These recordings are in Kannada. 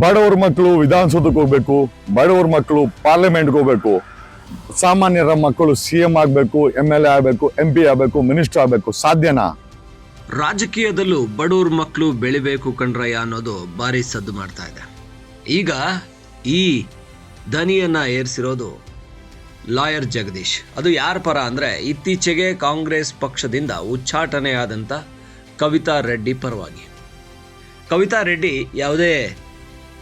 ಬಡವ್ರ ಮಕ್ಕಳು ವಿಧಾನಸೌಧಕ್ಕೆ ಹೋಗ್ಬೇಕು, ಬಡವ್ರ ಮಕ್ಕಳು ಪಾರ್ಲಿಮೆಂಟ್ಗೆ ಹೋಗ್ಬೇಕು, ಸಾಮಾನ್ಯರ ಮಕ್ಕಳು CM ಆಗಬೇಕು, MLA ಆಗಬೇಕು, MP ಆಗಬೇಕು, ಮಿನಿಸ್ಟರ್ ಆಗಬೇಕು. ಸಾಧ್ಯನಾ? ರಾಜಕೀಯದಲ್ಲೂ ಬಡವ್ರ ಮಕ್ಕಳು ಬೆಳಿಬೇಕು ಕಣ್ರಯ್ಯ ಅನ್ನೋದು ಭಾರಿ ಸದ್ದು ಮಾಡ್ತಾ ಇದೆ. ಈಗ ಈ ದನಿಯನ್ನ ಏರಿಸಿರೋದು ಲಾಯರ್ ಜಗದೀಶ್. ಅದು ಯಾರ ಪರ ಅಂದರೆ ಇತ್ತೀಚೆಗೆ ಕಾಂಗ್ರೆಸ್ ಪಕ್ಷದಿಂದ ಉಚ್ಚಾಟನೆಯಾದಂಥ ಕವಿತಾ ರೆಡ್ಡಿ ಪರವಾಗಿ. ಕವಿತಾ ರೆಡ್ಡಿ ಯಾವುದೇ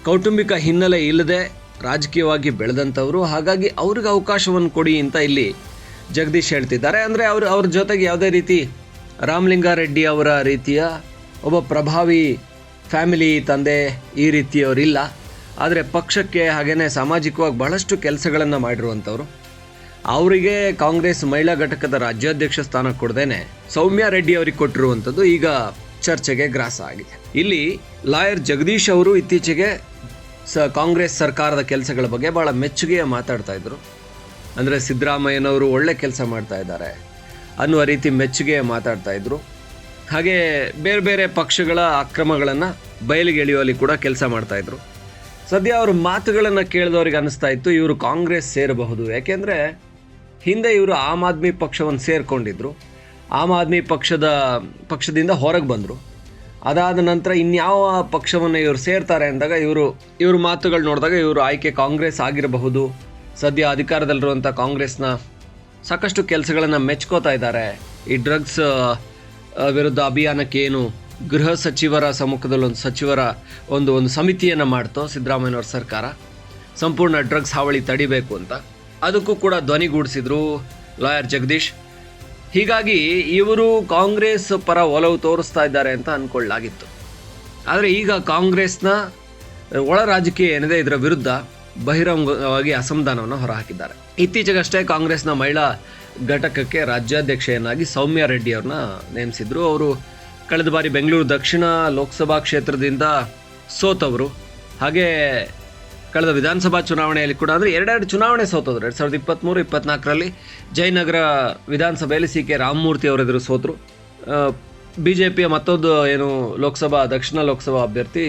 ಕೌಟುಂಬಿಕ ಹಿನ್ನೆಲೆ ಇಲ್ಲದೆ ರಾಜಕೀಯವಾಗಿ ಬೆಳೆದಂಥವ್ರು, ಹಾಗಾಗಿ ಅವ್ರಿಗೆ ಅವಕಾಶವನ್ನು ಕೊಡಿ ಅಂತ ಇಲ್ಲಿ ಜಗದೀಶ್ ಹೇಳ್ತಿದ್ದಾರೆ. ಅಂದರೆ ಅವ್ರ ಜೊತೆಗೆ ಯಾವುದೇ ರೀತಿ ರಾಮಲಿಂಗಾರೆಡ್ಡಿ ಅವರ ರೀತಿಯ ಒಬ್ಬ ಪ್ರಭಾವಿ ಫ್ಯಾಮಿಲಿ ತಂದೆ ಈ ರೀತಿಯವರಿಲ್ಲ. ಆದರೆ ಪಕ್ಷಕ್ಕೆ ಹಾಗೆಯೇ ಸಾಮಾಜಿಕವಾಗಿ ಬಹಳಷ್ಟು ಕೆಲಸಗಳನ್ನು ಮಾಡಿರುವಂಥವ್ರು. ಅವರಿಗೆ ಕಾಂಗ್ರೆಸ್ ಮಹಿಳಾ ಘಟಕದ ರಾಜ್ಯಾಧ್ಯಕ್ಷ ಸ್ಥಾನ ಕೊಡದೇನೆ ಸೌಮ್ಯ ರೆಡ್ಡಿ ಅವರಿಗೆ ಕೊಟ್ಟಿರುವಂಥದ್ದು ಈಗ ಚರ್ಚೆಗೆ ಗ್ರಾಸ ಆಗಿದೆ. ಇಲ್ಲಿ ಲಾಯರ್ ಜಗದೀಶ್ ಅವರು ಇತ್ತೀಚೆಗೆ ಕಾಂಗ್ರೆಸ್ ಸರ್ಕಾರದ ಕೆಲಸಗಳ ಬಗ್ಗೆ ಭಾಳ ಮೆಚ್ಚುಗೆಯ ಮಾತಾಡ್ತಾ ಇದ್ರು. ಅಂದರೆ ಸಿದ್ದರಾಮಯ್ಯನವರು ಒಳ್ಳೆ ಕೆಲಸ ಮಾಡ್ತಾ ಇದ್ದಾರೆ ಅನ್ನುವ ರೀತಿ ಮೆಚ್ಚುಗೆಯ ಮಾತಾಡ್ತಾ ಇದ್ರು. ಹಾಗೆ ಬೇರೆ ಬೇರೆ ಪಕ್ಷಗಳ ಅಕ್ರಮಗಳನ್ನು ಬಯಲಿಗೆ ಎಳೆಯುವಲ್ಲಿ ಕೂಡ ಕೆಲಸ ಮಾಡ್ತಾ ಇದ್ರು. ಸದ್ಯ ಅವ್ರ ಮಾತುಗಳನ್ನು ಕೇಳಿದವ್ರಿಗೆ ಅನ್ನಿಸ್ತಾ ಇತ್ತು ಇವರು ಕಾಂಗ್ರೆಸ್ ಸೇರಬಹುದು. ಯಾಕೆಂದರೆ ಹಿಂದೆ ಇವರು ಆಮ್ ಆದ್ಮಿ ಪಕ್ಷವನ್ನು ಸೇರಿಕೊಂಡಿದ್ರು. ಆಮ್ ಆದ್ಮಿ ಪಕ್ಷದಿಂದ ಹೊರಗೆ ಬಂದರು. ಅದಾದ ನಂತರ ಇನ್ಯಾವ ಪಕ್ಷವನ್ನು ಇವರು ಸೇರ್ತಾರೆ ಅಂದಾಗ ಇವ್ರ ಮಾತುಗಳು ನೋಡಿದಾಗ ಇವರು ಆಯ್ಕೆ ಕಾಂಗ್ರೆಸ್ ಆಗಿರಬಹುದು. ಸದ್ಯ ಅಧಿಕಾರದಲ್ಲಿರುವಂಥ ಕಾಂಗ್ರೆಸ್ನ ಸಾಕಷ್ಟು ಕೆಲಸಗಳನ್ನು ಮೆಚ್ಕೋತಾ ಇದ್ದಾರೆ. ಈ ಡ್ರಗ್ಸ್ ವಿರುದ್ಧ ಅಭಿಯಾನಕ್ಕೆ ಏನು ಗೃಹ ಸಚಿವರ ಸಮ್ಮುಖದಲ್ಲಿ ಒಂದು ಸಮಿತಿಯನ್ನು ಮಾಡ್ತೋ ಸಿದ್ದರಾಮಯ್ಯನವ್ರ ಸರ್ಕಾರ, ಸಂಪೂರ್ಣ ಡ್ರಗ್ಸ್ ಹಾವಳಿ ತಡಿಬೇಕು ಅಂತ, ಅದಕ್ಕೂ ಕೂಡ ಧ್ವನಿಗೂಡಿಸಿದ್ರು ಲಾಯರ್ ಜಗದೀಶ್. ಹೀಗಾಗಿ ಇವರು ಕಾಂಗ್ರೆಸ್ ಪರ ಒಲವು ತೋರಿಸ್ತಾ ಇದ್ದಾರೆ ಅಂತ ಅಂದ್ಕೊಳ್ಳಲಾಗಿತ್ತು. ಆದರೆ ಈಗ ಕಾಂಗ್ರೆಸ್ನ ಒಳ ರಾಜಕೀಯ ಏನಿದೆ ಇದರ ವಿರುದ್ಧ ಬಹಿರಂಗವಾಗಿ ಅಸಮಾಧಾನವನ್ನು ಹೊರಹಾಕಿದ್ದಾರೆ. ಇತ್ತೀಚೆಗಷ್ಟೇ ಕಾಂಗ್ರೆಸ್ನ ಮಹಿಳಾ ಘಟಕಕ್ಕೆ ರಾಜ್ಯಾಧ್ಯಕ್ಷೆಯನ್ನಾಗಿ ಸೌಮ್ಯ ರೆಡ್ಡಿ ಅವ್ರನ್ನ ನೇಮಿಸಿದ್ರು. ಅವರು ಕಳೆದ ಬಾರಿ ಬೆಂಗಳೂರು ದಕ್ಷಿಣ ಲೋಕಸಭಾ ಕ್ಷೇತ್ರದಿಂದ ಸೋತವರು. ಹಾಗೆ ಕಳೆದ ವಿಧಾನಸಭಾ ಚುನಾವಣೆಯಲ್ಲಿ ಕೂಡ ಅಂದರೆ ಎರಡೆರಡು ಚುನಾವಣೆ ಸೋತೋದ್ರು. 2023, 24ರಲ್ಲಿ ಜಯನಗರ ವಿಧಾನಸಭೆಯಲ್ಲಿ CK ರಾಮಮೂರ್ತಿ ಅವರೆದುರು ಸೋತರು. BJPಯ ಮತ್ತೊಂದು ದಕ್ಷಿಣ ಲೋಕಸಭಾ ಅಭ್ಯರ್ಥಿ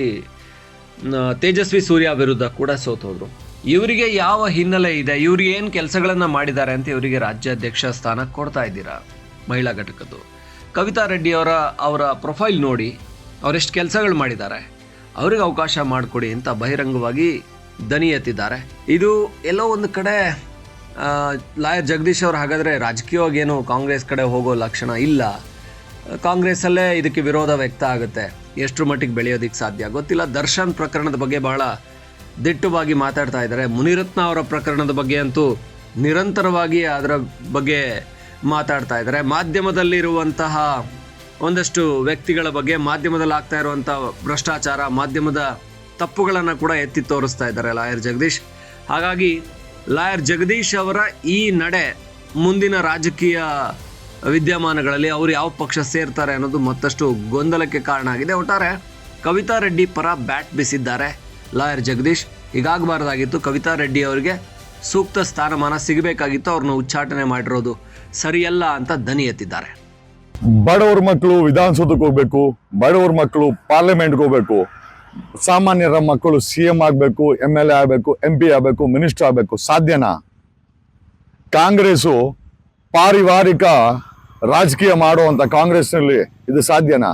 ತೇಜಸ್ವಿ ಸೂರ್ಯ ವಿರುದ್ಧ ಕೂಡ ಸೋತೋದ್ರು. ಇವರಿಗೆ ಯಾವ ಹಿನ್ನೆಲೆ ಇದೆ, ಇವ್ರಿಗೆ ಏನು ಕೆಲಸಗಳನ್ನು ಮಾಡಿದ್ದಾರೆ ಅಂತ ಇವರಿಗೆ ರಾಜ್ಯಾಧ್ಯಕ್ಷ ಸ್ಥಾನ ಕೊಡ್ತಾ ಇದ್ದೀರಾ ಮಹಿಳಾ ಘಟಕದ್ದು? ಕವಿತಾ ರೆಡ್ಡಿ ಅವರ ಪ್ರೊಫೈಲ್ ನೋಡಿ, ಅವರೆಷ್ಟು ಕೆಲಸಗಳು ಮಾಡಿದ್ದಾರೆ, ಅವ್ರಿಗೆ ಅವಕಾಶ ಮಾಡಿಕೊಡಿ ಅಂತ ಬಹಿರಂಗವಾಗಿ ದನಿ ಎತ್ತಿದ್ದಾರೆ. ಇದು ಎಲ್ಲೋ ಒಂದು ಕಡೆ ಲಾಯರ್ ಜಗದೀಶ್ ಅವರು ಹಾಗಾದರೆ ರಾಜಕೀಯವಾಗಿ ಏನು ಕಾಂಗ್ರೆಸ್ ಕಡೆ ಹೋಗೋ ಲಕ್ಷಣ ಇಲ್ಲ, ಕಾಂಗ್ರೆಸ್ಸಲ್ಲೇ ಇದಕ್ಕೆ ವಿರೋಧ ವ್ಯಕ್ತ ಆಗುತ್ತೆ, ಎಷ್ಟರ ಮಟ್ಟಿಗೆ ಬೆಳೆಯೋದಕ್ಕೆ ಸಾಧ್ಯ ಗೊತ್ತಿಲ್ಲ. ದರ್ಶನ್ ಪ್ರಕರಣದ ಬಗ್ಗೆ ಬಹಳ ದಿಟ್ಟವಾಗಿ ಮಾತಾಡ್ತಾ ಇದ್ದಾರೆ. ಮುನಿರತ್ನ ಅವರ ಪ್ರಕರಣದ ಬಗ್ಗೆ ಅಂತೂ ನಿರಂತರವಾಗಿ ಅದರ ಬಗ್ಗೆ ಮಾತಾಡ್ತಾ ಇದ್ದಾರೆ. ಮಾಧ್ಯಮದಲ್ಲಿರುವಂತಹ ಒಂದಷ್ಟು ವ್ಯಕ್ತಿಗಳ ಬಗ್ಗೆ, ಮಾಧ್ಯಮದಲ್ಲಿ ಆಗ್ತಾ ಇರುವಂಥ ಭ್ರಷ್ಟಾಚಾರ, ಮಾಧ್ಯಮದ ತಪ್ಪುಗಳನ್ನು ಕೂಡ ಎತ್ತಿ ತೋರಿಸ್ತಾ ಇದ್ದಾರೆ ಲಾಯರ್ ಜಗದೀಶ್. ಹಾಗಾಗಿ ಲಾಯರ್ ಜಗದೀಶ್ ಅವರ ಈ ನಡೆ ಮುಂದಿನ ರಾಜಕೀಯ ವಿದ್ಯಮಾನಗಳಲ್ಲಿ ಅವರು ಯಾವ ಪಕ್ಷ ಸೇರ್ತಾರೆ ಅನ್ನೋದು ಮತ್ತಷ್ಟು ಗೊಂದಲಕ್ಕೆ ಕಾರಣ ಆಗಿದೆ. ಒಟ್ಟಾರೆ ಕವಿತಾ ರೆಡ್ಡಿ ಪರ ಬ್ಯಾಟ್ ಬೀಸಿದ್ದಾರೆ ಲಾಯರ್ ಜಗದೀಶ್. ಹೀಗಾಗಬಾರ್ದಾಗಿತ್ತು. ಕವಿತಾ ರೆಡ್ಡಿ ಅವರಿಗೆ ಸೂಕ್ತ ಸ್ಥಾನಮಾನ ಸಿಗಬೇಕಾಗಿತ್ತು. ಅವ್ರನ್ನ ಉಚ್ಚಾಟನೆ ಮಾಡಿರೋದು ಸರಿಯಲ್ಲ ಅಂತ ದನಿ ಎತ್ತಿದ್ದಾರೆ. ಬಡವ್ರ ಮಕ್ಕಳು ವಿಧಾನಸೌಧಕ್ಕೆ ಹೋಗ್ಬೇಕು, ಬಡವ್ರ ಮಕ್ಕಳು ಪಾರ್ಲಿಮೆಂಟ್ಗೆ ಹೋಗ್ಬೇಕು, ಸಾಮಾನ್ಯರ ಮಕ್ಕಳು CM ಆಗಬೇಕು, MLA ಆಗಬೇಕು, MP ಆಗಬೇಕು, ಮಿನಿಸ್ಟರ್ ಆಗಬೇಕು. ಸಾಧ್ಯನಾ? ಕಾಂಗ್ರೆಸ್ಸು ಪಾರಿವಾರಿಕ ರಾಜಕೀಯ ಮಾಡುವಂಥ ಕಾಂಗ್ರೆಸ್ನಲ್ಲಿ ಇದು ಸಾಧ್ಯನಾ?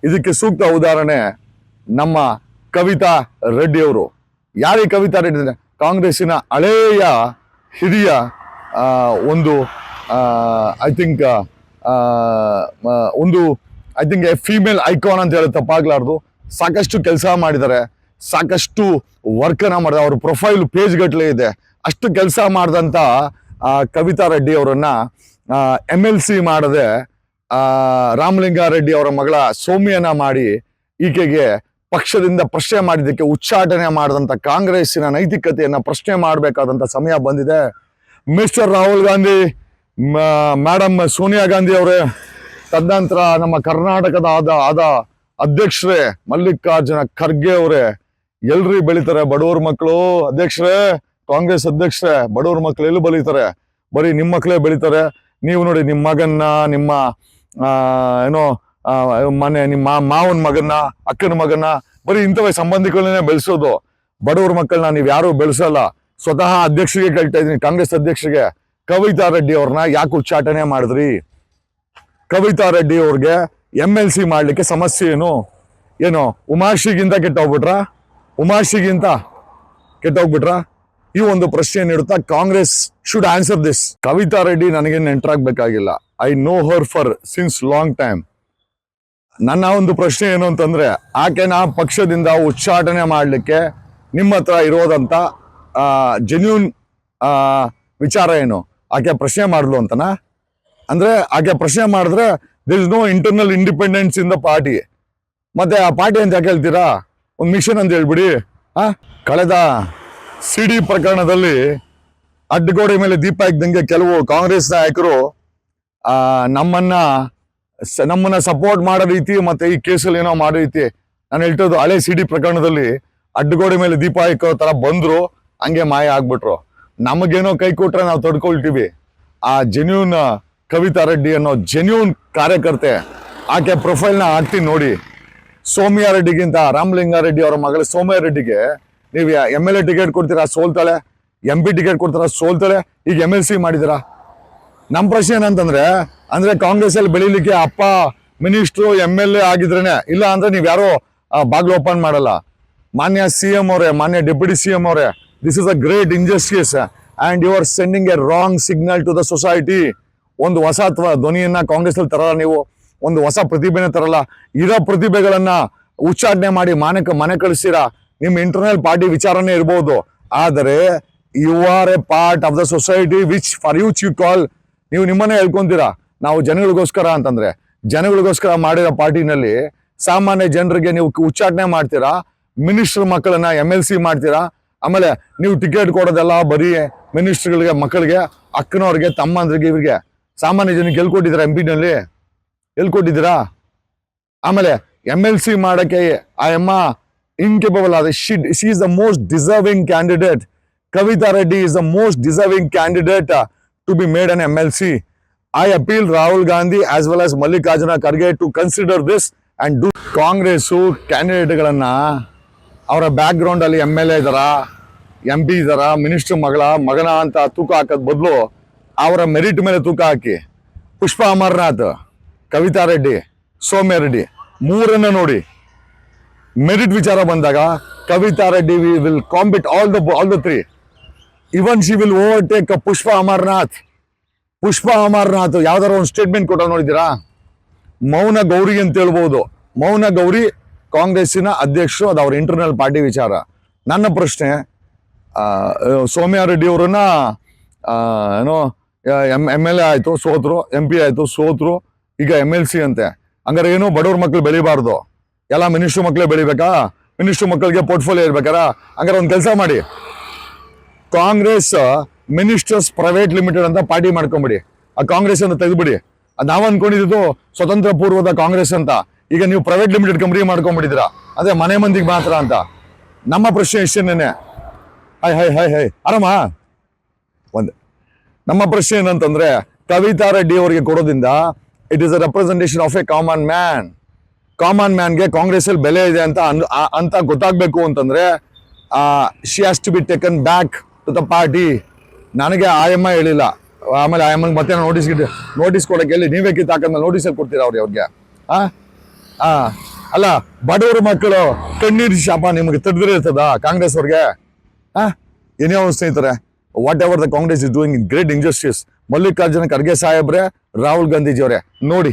ಇದಕ್ಕೆ ಸೂಕ್ತ ಉದಾಹರಣೆ ನಮ್ಮ ಕವಿತಾ ರೆಡ್ಡಿ ಅವರು. ಯಾರೀ ಕವಿತಾ ರೆಡ್ಡಿ ಅಂದರೆ ಕಾಂಗ್ರೆಸ್ಸಿನ ಹಳೆಯ ಹಿರಿಯ ಒಂದು I think A female icon ಅಂತ ಹೇಳಿ ತಪ್ಪಾಗ್ಲಾರ್ದು. ಸಾಕಷ್ಟು ಕೆಲಸ ಮಾಡಿದ್ದಾರೆ, ಸಾಕಷ್ಟು ವರ್ಕನ್ನು ಮಾಡಿದ್ದಾರೆ. ಅವ್ರ ಪ್ರೊಫೈಲ್ ಪೇಜ್ ಗಟ್ಟಲೆ ಇದೆ. ಅಷ್ಟು ಕೆಲಸ ಮಾಡಿದಂಥ ಕವಿತಾ ರೆಡ್ಡಿ ಅವರನ್ನು MLC ಮಾಡದೆ ರಾಮಲಿಂಗಾರೆಡ್ಡಿ ಅವರ ಮಗಳ ಸೌಮ್ಯನ ಮಾಡಿ ಈಕೆಗೆ ಪಕ್ಷದಿಂದ ಪ್ರಶ್ನೆ ಮಾಡಿದ್ದಕ್ಕೆ ಉಚ್ಚಾಟನೆ ಮಾಡಿದಂಥ ಕಾಂಗ್ರೆಸ್ಸಿನ ನೈತಿಕತೆಯನ್ನು ಪ್ರಶ್ನೆ ಮಾಡಬೇಕಾದಂಥ ಸಮಯ ಬಂದಿದೆ. ಮಿಸ್ಟರ್ ರಾಹುಲ್ ಗಾಂಧಿ, ಮೇಡಮ್ ಸೋನಿಯಾ ಗಾಂಧಿ ಅವರೇ, ತದನಂತರ ನಮ್ಮ ಕರ್ನಾಟಕದ ಆದ ಅಧ್ಯಕ್ಷರೇ ಮಲ್ಲಿಕಾರ್ಜುನ ಖರ್ಗೆ ಅವರೇ, ಎಲ್ರಿ ಬೆಳಿತಾರೆ ಬಡವ್ರ ಮಕ್ಕಳು? ಅಧ್ಯಕ್ಷರೇ, ಕಾಂಗ್ರೆಸ್ ಅಧ್ಯಕ್ಷರೇ, ಬಡವ್ರ ಮಕ್ಕಳು ಎಲ್ಲಿ ಬೆಳೀತಾರೆ? ಬರೀ ನಿಮ್ಮ ಮಕ್ಕಳೇ ಬೆಳೀತಾರೆ. ನೀವು ನೋಡಿ, ನಿಮ್ಮ ಮಗನ್ನ, ನಿಮ್ಮ ನಿಮ್ಮ ಮಾವನ ಮಗನ್ನ, ಅಕ್ಕನ ಮಗನ್ನ ಬರೀ ಇಂಥವೇ ಸಂಬಂಧಿಗಳನ್ನೇ ಬೆಳೆಸೋದು. ಬಡವ್ರ ಮಕ್ಕಳನ್ನ ನೀವು ಯಾರು ಬೆಳೆಸಲ್ಲ. ಸ್ವತಃ ಅಧ್ಯಕ್ಷರಿಗೆ ಕೇಳ್ತಾ ಇದ್ದೀನಿ, ಕಾಂಗ್ರೆಸ್ ಅಧ್ಯಕ್ಷರಿಗೆ, ಕವಿತಾ ರೆಡ್ಡಿ ಅವ್ರನ್ನ ಯಾಕೆ ಉಚ್ಚಾಟನೆ ಮಾಡಿದ್ರಿ? ಕವಿತಾ ರೆಡ್ಡಿ ಅವ್ರಿಗೆ MLC ಮಾಡ್ಲಿಕ್ಕೆ ಸಮಸ್ಯೆ ಏನು ಉಮಾಶ್ರೀಗಿಂತ ಕೆಟ್ಟೋಗ್ಬಿಟ್ರಾ? ಈ ಒಂದು ಪ್ರಶ್ನೆ ನೀಡುತ್ತಾ Congress should answer this. Kavitha Reddy ನನಗೆ ನೆಂಟರಾಗಬೇಕಾಗಿಲ್ಲ. I know her for since long time. ನನ್ನ ಒಂದು ಪ್ರಶ್ನೆ ಏನು ಅಂತಂದ್ರೆ, ಆಕೆನ ಪಕ್ಷದಿಂದ ಉಚ್ಚಾಟನೆ ಮಾಡಲಿಕ್ಕೆ ನಿಮ್ಮ ಹತ್ರ ಇರೋದಂತ ಜೆನ್ಯೂನ್ ವಿಚಾರ ಏನು? ಆಕೆ ಪ್ರಶ್ನೆ ಮಾಡಿದ್ಲು ಅಂತನಾ? ಅಂದ್ರೆ ಆಕೆ ಪ್ರಶ್ನೆ ಮಾಡಿದ್ರೆ there is no internal independence in the party. ಮತ್ತೆ ಆ ಪಾರ್ಟಿ ಅಂತ ಯಾಕೆ ಹೇಳ್ತೀರಾ? ಒಂದು ಮಿಷನ್ ಅಂತ ಹೇಳ್ಬಿಡಿ. ಕಳೆದ CD ಪ್ರಕರಣದಲ್ಲಿ ಅಡ್ಡಗೋಡೆ ಮೇಲೆ ದೀಪ ಇದ್ದಂಗೆ ಕೆಲವು ಕಾಂಗ್ರೆಸ್ ನಾಯಕರು ನಮ್ಮನ್ನ ಸಪೋರ್ಟ್ ಮಾಡೋ ರೀತಿ ಮತ್ತೆ ಈ ಕೇಸಲ್ಲಿ ಏನೋ ಮಾಡೋ ರೀತಿ, ನಾನು ಹೇಳ್ತದ್ದು ಹಳೆ CD ಪ್ರಕರಣದಲ್ಲಿ ಅಡ್ಡಗೋಡೆ ಮೇಲೆ ದೀಪ ಇಕ್ಕೋ ತರ ಬಂದ್ರು, ಹಂಗೆ ಮಾಯ ಆಗ್ಬಿಟ್ರು. ನಮಗೇನೋ ಕೈ ಕೊಟ್ರೆ ನಾವು ತಡ್ಕೊಳ್ತೀವಿ. ಆ ಜೆನ್ಯೂನ್ ಕವಿತಾ ರೆಡ್ಡಿ ಅನ್ನೋ ಜೆನ್ಯೂನ್ ಕಾರ್ಯಕರ್ತೆ, ಆಕೆ ಪ್ರೊಫೈಲ್ನ ಹಾಕ್ತೀನಿ ನೋಡಿ. ಸೌಮ್ಯ ರೆಡ್ಡಿಗಿಂತ ರಾಮಲಿಂಗಾರೆಡ್ಡಿ ಅವರ ಮಗಳ ಸೌಮ್ಯ ರೆಡ್ಡಿಗೆ ನೀವು MLA ಟಿಕೆಟ್ ಕೊಡ್ತೀರಾ, ಸೋಲ್ತಾಳೆ. MP ಟಿಕೆಟ್ ಕೊಡ್ತೀರಾ, ಸೋಲ್ತಾಳೆ. ಈಗ MLC ಮಾಡಿದಿರಾ. ನಮ್ಮ ಪ್ರಶ್ನೆ ಏನಂತಂದ್ರೆ, ಕಾಂಗ್ರೆಸ್ ಅಲ್ಲಿ ಬೆಳಿಲಿಕ್ಕೆ ಅಪ್ಪ ಮಿನಿಸ್ಟ್ರು MLA ಆಗಿದ್ರೇನೆ, ಇಲ್ಲ ಅಂದ್ರೆ ನೀವ್ ಯಾರೋ ಬಾಗ್ಲು ಓಪನ್ ಮಾಡಲ್ಲ. ಮಾನ್ಯ CM ಅವರೇ, ಮಾನ್ಯ ಡೆಪ್ಯೂಟಿ CM ಅವರೇ, this is a great injustice and you are sending a wrong signal to the society. ಒಂದು ಹೊಸ ಧ್ವನಿಯನ್ನ ಕಾಂಗ್ರೆಸ್ ಅಲ್ಲಿ ತರಲ್ಲ ನೀವು, ಒಂದು ಹೊಸ ಪ್ರತಿಭೆನ ತರಲ್ಲ. ಇರೋ ಪ್ರತಿಭೆಗಳನ್ನ ಉಚ್ಚಾಟನೆ ಮಾಡಿ ಮನೆ ಕಳಿಸ್ತೀರಾ. ನಿಮ್ ಇಂಟರ್ನಲ್ ಪಾರ್ಟಿ ವಿಚಾರನೇ ಇರ್ಬೋದು, ಆದರೆ you are a part of the society which for which you call. ನೀವು ನಿಮ್ಮನ್ನೇ ಹೇಳ್ಕೊಂತೀರಾ ನಾವು ಜನಗಳಿಗೋಸ್ಕರ ಅಂತಂದ್ರೆ. ಜನಗಳಿಗೋಸ್ಕರ ಮಾಡಿರೋ ಪಾರ್ಟಿನಲ್ಲಿ ಸಾಮಾನ್ಯ ಜನರಿಗೆ ನೀವು ಉಚ್ಚಾಟನೆ ಮಾಡ್ತೀರಾ, ಮಿನಿಸ್ಟರ್ ಮಕ್ಕಳನ್ನ MLC ಮಾಡ್ತೀರಾ. ಆಮೇಲೆ ನೀವು ಟಿಕೆಟ್ ಕೊಡೋದೆಲ್ಲ ಬರೀ ಮಿನಿಸ್ಟರ್ಗಳಿಗೆ, ಮಕ್ಕಳಿಗೆ, ಅಕ್ಕನವ್ರಿಗೆ, ತಮ್ಮಂದ್ರಿಗೆ, ಇವ್ರಿಗೆ. ಸಾಮಾನ್ಯ ಜನಕ್ಕೆ ಎಲ್ಕೊಟ್ಟಿದ್ದೀರಾ? MP ನಲ್ಲಿ ಎಲ್ಕೊಟ್ಟಿದ್ದೀರಾ? ಆಮೇಲೆ MLC ಮಾಡಕ್ಕೆ ಆ ಅಮ್ಮ ಇನ್ಕೇಪಬಲ್ ಆದ. She is the most deserving candidate. Kavita Reddy is the most deserving candidate to be made an MLC. I appeal Rahul Gandhi as well as Mallikarjuna Kharge to consider this and do. Congress ಕ್ಯಾಂಡಿಡೇಟ್ಗಳನ್ನ ಅವರ ಬ್ಯಾಕ್ ಗ್ರೌಂಡ್ ಅಲ್ಲಿ MLA ಇದಾರಾ, MP ಇದಾರಾ, ಮಿನಿಸ್ಟರ್ ಮಗನ ಅಂತ ತೂಕ ಹಾಕೋದ್ ಬದಲು ಅವರ ಮೆರಿಟ್ ಮೇಲೆ ತೂಕ ಹಾಕಿ. ಪುಷ್ಪಾ ಅಮರನಾಥ್, ಕವಿತಾ ರೆಡ್ಡಿ, ಸೌಮ್ಯ ರೆಡ್ಡಿ ಮೂರನ್ನ ನೋಡಿ. ಮೆರಿಟ್ ವಿಚಾರ ಬಂದಾಗ Kavitha Reddy will compete all the three. Even she will overtake Pushpa Amarnath. ಯಾವ್ದಾರ ಒಂದು ಸ್ಟೇಟ್ಮೆಂಟ್ ಕೊಟ್ಟ ನೋಡಿದ್ದೀರಾ? ಮೌನ ಗೌರಿ ಅಂತ ಹೇಳ್ಬೋದು. ಮೌನ ಗೌರಿ ಕಾಂಗ್ರೆಸ್ಸಿನ ಅಧ್ಯಕ್ಷರು, ಅದು ಅವ್ರ ಇಂಟರ್ನಲ್ ಪಾರ್ಟಿ ವಿಚಾರ. ನನ್ನ ಪ್ರಶ್ನೆ, ಸೌಮ್ಯ ರೆಡ್ಡಿ ಅವರನ್ನ ಏನೋ MLA ಆಯ್ತು ಸೋತ್ರು, MP ಆಯ್ತು ಸೋತ್ರು, ಈಗ MLC ಅಂತೆ. ಹಂಗಾರೆ ಏನು ಬಡವ್ರ ಮಕ್ಳು ಬೆಳಿಬಾರ್ದು, ಎಲ್ಲ ಮಿನಿಸ್ಟರ್ ಮಕ್ಳೇ ಬೆಳಿಬೇಕಾ? ಮಿನಿಸ್ಟರ್ ಮಕ್ಕಳಿಗೆ ಪೋರ್ಟ್ಫೋಲಿಯೋ ಇರ್ಬೇಕಾರ? ಹಂಗಾರೆ ಒಂದು ಕೆಲಸ ಮಾಡಿ, ಕಾಂಗ್ರೆಸ್ ಮಿನಿಸ್ಟರ್ಸ್ ಪ್ರೈವೇಟ್ ಲಿಮಿಟೆಡ್ ಅಂತ ಪಾರ್ಟಿ ಮಾಡ್ಕೊಂಬಿಡಿ. ಆ ಕಾಂಗ್ರೆಸ್ ಅಂತ ತೆಗೆದ್ಬಿಡಿ. ಅದು ನಾವು ಅನ್ಕೊಂಡಿದ್ದು ಸ್ವತಂತ್ರ ಪೂರ್ವದ ಕಾಂಗ್ರೆಸ್ ಅಂತ. ಈಗ ನೀವು ಪ್ರೈವೇಟ್ ಲಿಮಿಟೆಡ್ ಕಂಪನಿ ಮಾಡ್ಕೊಂಡ್ಬಿಟ್ಟಿದ್ದೀರಾ, ಅದೇ ಮನೆ ಮಂದಿಗೆ ಮಾತ್ರ ಅಂತ. ನಮ್ಮ ಪ್ರಶ್ನೆ ಇಷ್ಟೇನೆ. ಹೈ ಆರಾಮ ಒಂದು. ನಮ್ಮ ಪ್ರಶ್ನೆ ಏನಂತಂದ್ರೆ, ಕವಿತಾ ರೆಡ್ಡಿ ಅವರಿಗೆ ಕೊಡೋದ್ರಿಂದ it is a representation of a common ಮ್ಯಾನ್ಗೆ ಕಾಂಗ್ರೆಸ್ ಅಲ್ಲಿ ಬೆಲೆ ಇದೆ ಅಂತ ಗೊತ್ತಾಗ್ಬೇಕು ಅಂತಂದ್ರೆ she has to be taken back to the party. ನನಗೆ ಆಯಮ್ಮ ಹೇಳಿಲ್ಲ. ಆಮೇಲೆ ಆಯಮ್ಮಂಗೆ ಮತ್ತೆ ನೋಟಿಸ್ ಕೊಡಕ್ಕೆ ಹೇಳಿ, ನೀವೇ ಕಿತ್ತಾಕಂದ್ರೆ ನೋಟಿಸಲ್ಲಿ ಕೊಡ್ತೀರಾ ಅವ್ರಿಗೆ? ಅಲ್ಲ, ಬಡವರು ಮಕ್ಕಳು ಕಣ್ಣೀರು ಶಾಪ ನಿಮಗೆ ತಡೆದ್ರೆ ಇರ್ತದ ಕಾಂಗ್ರೆಸ್ ಅವ್ರಿಗೆ? ಏನೇ ಸ್ನೇಹಿತರೆ, whatever the Congress is doing great injustice. Mallikarjun Kharge ಸಾಹೇಬ್ರೆ, ರಾಹುಲ್ ಗಾಂಧೀಜಿ ಅವರೇ ನೋಡಿ.